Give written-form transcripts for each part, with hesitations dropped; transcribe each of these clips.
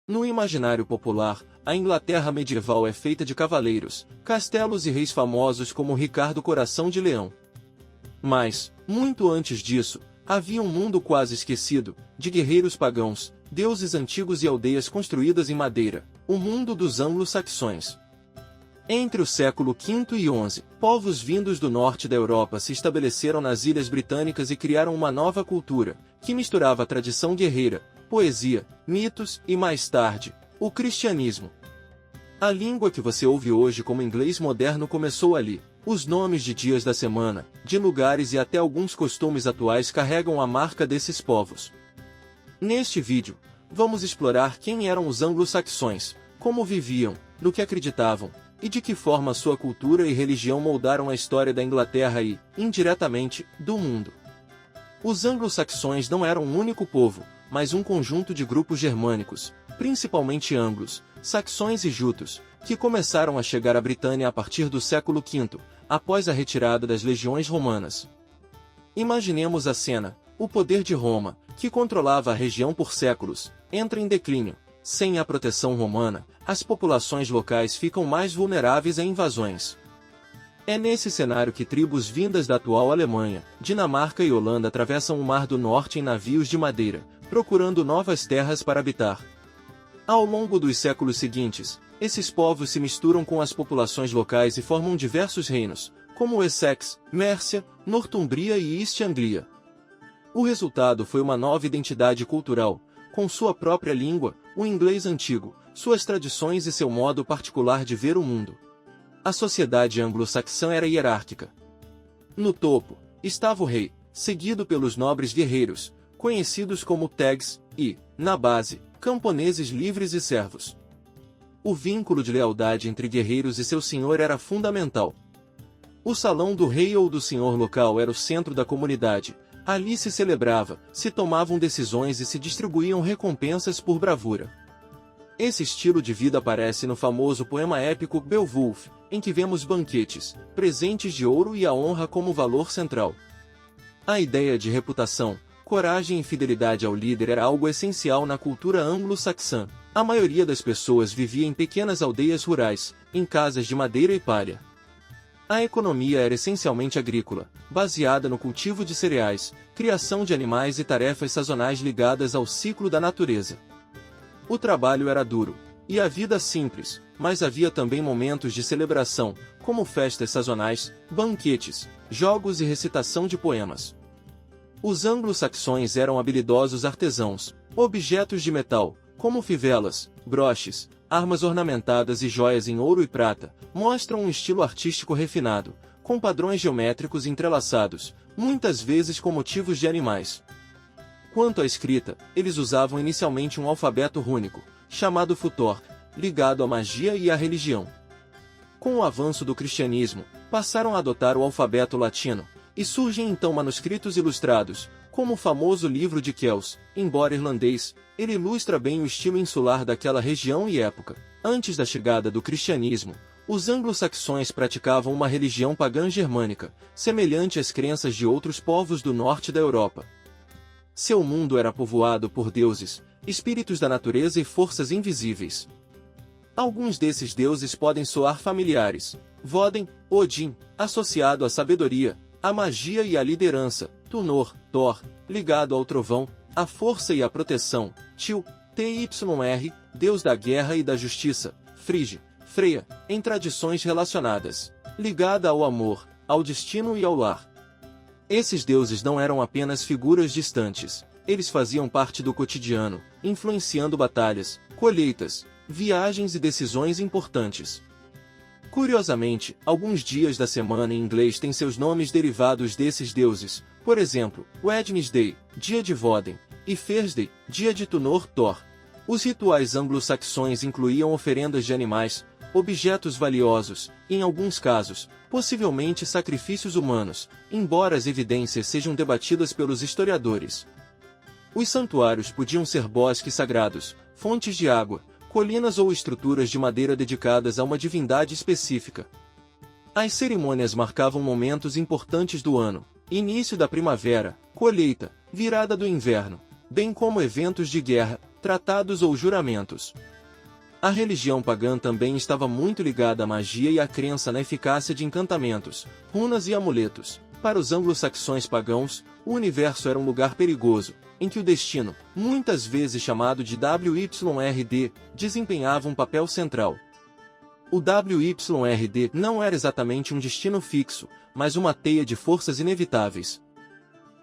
No imaginário popular, a Inglaterra medieval é feita de cavaleiros, castelos e reis famosos como Ricardo Coração de Leão. Mas, muito antes disso, havia um mundo quase esquecido, de guerreiros pagãos, deuses antigos e aldeias construídas em madeira, o mundo dos anglo-saxões. Entre o século V e XI, povos vindos do norte da Europa se estabeleceram nas Ilhas Britânicas e criaram uma nova cultura, que misturava a tradição guerreira, poesia, mitos e, mais tarde, o cristianismo. A língua que você ouve hoje como inglês moderno começou ali. Os nomes de dias da semana, de lugares e até alguns costumes atuais carregam a marca desses povos. Neste vídeo, vamos explorar quem eram os anglo-saxões, como viviam, no que acreditavam, e de que forma sua cultura e religião moldaram a história da Inglaterra e, indiretamente, do mundo. Os anglo-saxões não eram um único povo, mas um conjunto de grupos germânicos, principalmente anglos, saxões e jutos, que começaram a chegar à Britânia a partir do século V, após a retirada das legiões romanas. Imaginemos a cena: o poder de Roma, que controlava a região por séculos, entra em declínio. Sem a proteção romana, as populações locais ficam mais vulneráveis a invasões. É nesse cenário que tribos vindas da atual Alemanha, Dinamarca e Holanda atravessam o Mar do Norte em navios de madeira, procurando novas terras para habitar. Ao longo dos séculos seguintes, esses povos se misturam com as populações locais e formam diversos reinos, como Essex, Mércia, Northumbria e East Anglia. O resultado foi uma nova identidade cultural, com sua própria língua, o inglês antigo, suas tradições e seu modo particular de ver o mundo. A sociedade anglo-saxã era hierárquica. No topo, estava o rei, seguido pelos nobres guerreiros, conhecidos como Tags, e, na base, camponeses livres e servos. O vínculo de lealdade entre guerreiros e seu senhor era fundamental. O salão do rei ou do senhor local era o centro da comunidade. Ali se celebrava, se tomavam decisões e se distribuíam recompensas por bravura. Esse estilo de vida aparece no famoso poema épico Beowulf, em que vemos banquetes, presentes de ouro e a honra como valor central. A ideia de reputação, coragem e fidelidade ao líder era algo essencial na cultura anglo-saxã. A maioria das pessoas vivia em pequenas aldeias rurais, em casas de madeira e palha. A economia era essencialmente agrícola, baseada no cultivo de cereais, criação de animais e tarefas sazonais ligadas ao ciclo da natureza. O trabalho era duro, e a vida simples, mas havia também momentos de celebração, como festas sazonais, banquetes, jogos e recitação de poemas. Os anglo-saxões eram habilidosos artesãos. Objetos de metal, como fivelas, broches, armas ornamentadas e joias em ouro e prata, mostram um estilo artístico refinado, com padrões geométricos entrelaçados, muitas vezes com motivos de animais. Quanto à escrita, eles usavam inicialmente um alfabeto rúnico, chamado Futhorc, ligado à magia e à religião. Com o avanço do cristianismo, passaram a adotar o alfabeto latino, e surgem então manuscritos ilustrados, como o famoso livro de Kells. Embora irlandês, ele ilustra bem o estilo insular daquela região e época. Antes da chegada do cristianismo, os anglo-saxões praticavam uma religião pagã germânica, semelhante às crenças de outros povos do norte da Europa. Seu mundo era povoado por deuses, espíritos da natureza e forças invisíveis. Alguns desses deuses podem soar familiares: Woden, Odin, associado à sabedoria, à magia e à liderança; Tunor, Thor, ligado ao trovão, à força e à proteção; Tyr, Tyr, deus da guerra e da justiça; Frigg, Freya, em tradições relacionadas, ligada ao amor, ao destino e ao lar. Esses deuses não eram apenas figuras distantes, eles faziam parte do cotidiano, influenciando batalhas, colheitas, viagens e decisões importantes. Curiosamente, alguns dias da semana em inglês têm seus nomes derivados desses deuses, por exemplo, Wednesday, dia de Woden, e Thursday, dia de Tunor Thor. Os rituais anglo-saxões incluíam oferendas de animais, objetos valiosos, e em alguns casos, possivelmente sacrifícios humanos, embora as evidências sejam debatidas pelos historiadores. Os santuários podiam ser bosques sagrados, fontes de água, colinas ou estruturas de madeira dedicadas a uma divindade específica. As cerimônias marcavam momentos importantes do ano: início da primavera, colheita, virada do inverno, bem como eventos de guerra, tratados ou juramentos. A religião pagã também estava muito ligada à magia e à crença na eficácia de encantamentos, runas e amuletos. Para os anglo-saxões pagãos, o universo era um lugar perigoso, em que o destino, muitas vezes chamado de WYRD, desempenhava um papel central. O WYRD não era exatamente um destino fixo, mas uma teia de forças inevitáveis.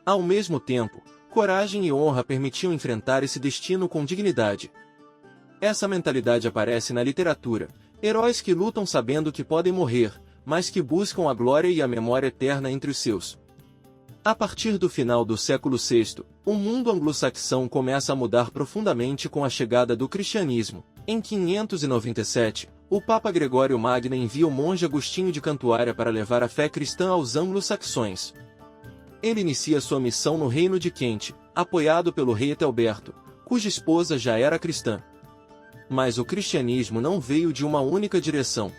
Ao mesmo tempo, coragem e honra permitiam enfrentar esse destino com dignidade. Essa mentalidade aparece na literatura, heróis que lutam sabendo que podem morrer, mas que buscam a glória e a memória eterna entre os seus. A partir do final do século VI, o mundo anglo-saxão começa a mudar profundamente com a chegada do cristianismo. Em 597, o Papa Gregório Magno envia o monge Agostinho de Cantuária para levar a fé cristã aos anglo-saxões. Ele inicia sua missão no reino de Kent, apoiado pelo rei Ethelberto, cuja esposa já era cristã. Mas o cristianismo não veio de uma única direção.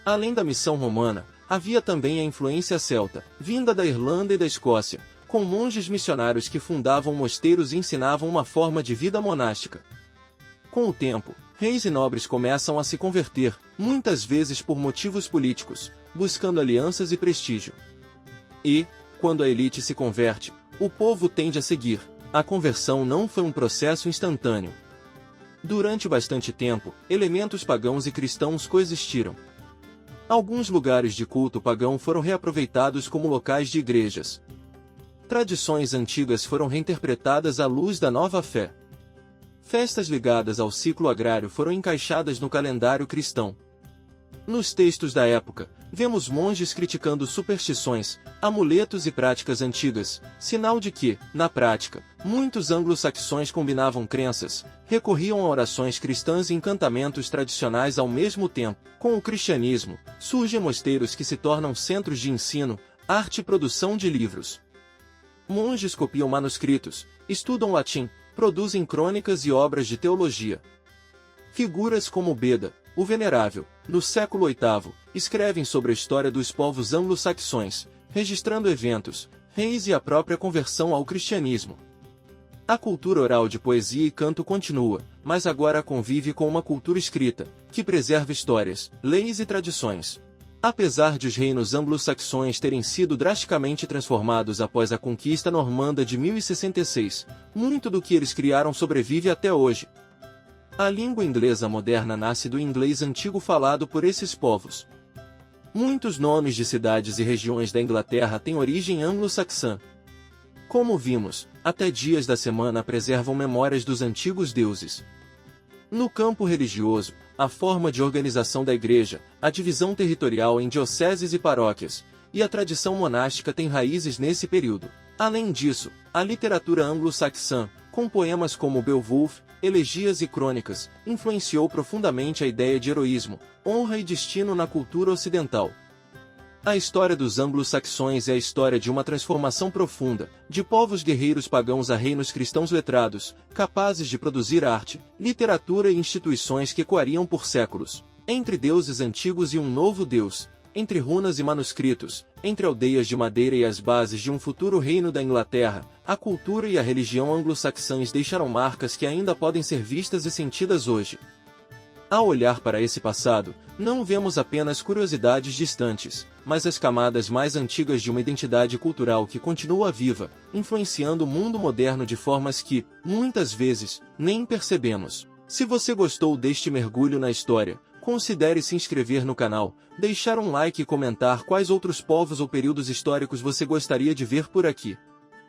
Além da missão romana, havia também a influência celta, vinda da Irlanda e da Escócia, com monges missionários que fundavam mosteiros e ensinavam uma forma de vida monástica. Com o tempo, reis e nobres começam a se converter, muitas vezes por motivos políticos, buscando alianças e prestígio. E, quando a elite se converte, o povo tende a seguir. A conversão não foi um processo instantâneo. Durante bastante tempo, elementos pagãos e cristãos coexistiram. Alguns lugares de culto pagão foram reaproveitados como locais de igrejas. Tradições antigas foram reinterpretadas à luz da nova fé. Festas ligadas ao ciclo agrário foram encaixadas no calendário cristão. Nos textos da época, vemos monges criticando superstições, amuletos e práticas antigas, sinal de que, na prática, muitos anglo-saxões combinavam crenças, recorriam a orações cristãs e encantamentos tradicionais ao mesmo tempo. Com o cristianismo, surgem mosteiros que se tornam centros de ensino, arte e produção de livros. Monges copiam manuscritos, estudam latim, produzem crônicas e obras de teologia. Figuras como Beda, o Venerável, no século VIII, escrevem sobre a história dos povos anglo-saxões, registrando eventos, reis e a própria conversão ao cristianismo. A cultura oral de poesia e canto continua, mas agora convive com uma cultura escrita, que preserva histórias, leis e tradições. Apesar de os reinos anglo-saxões terem sido drasticamente transformados após a conquista normanda de 1066, muito do que eles criaram sobrevive até hoje. A língua inglesa moderna nasce do inglês antigo falado por esses povos. Muitos nomes de cidades e regiões da Inglaterra têm origem anglo-saxã. Como vimos, até dias da semana preservam memórias dos antigos deuses. No campo religioso, a forma de organização da igreja, a divisão territorial em dioceses e paróquias, e a tradição monástica têm raízes nesse período. Além disso, a literatura anglo-saxã, com poemas como Beowulf, elegias e crônicas, influenciou profundamente a ideia de heroísmo, honra e destino na cultura ocidental. A história dos anglo-saxões é a história de uma transformação profunda, de povos guerreiros pagãos a reinos cristãos letrados, capazes de produzir arte, literatura e instituições que ecoariam por séculos. Entre deuses antigos e um novo deus, entre runas e manuscritos, entre aldeias de madeira e as bases de um futuro reino da Inglaterra, a cultura e a religião anglo-saxãs deixaram marcas que ainda podem ser vistas e sentidas hoje. Ao olhar para esse passado, não vemos apenas curiosidades distantes, mas as camadas mais antigas de uma identidade cultural que continua viva, influenciando o mundo moderno de formas que, muitas vezes, nem percebemos. Se você gostou deste mergulho na história, considere se inscrever no canal, deixar um like e comentar quais outros povos ou períodos históricos você gostaria de ver por aqui.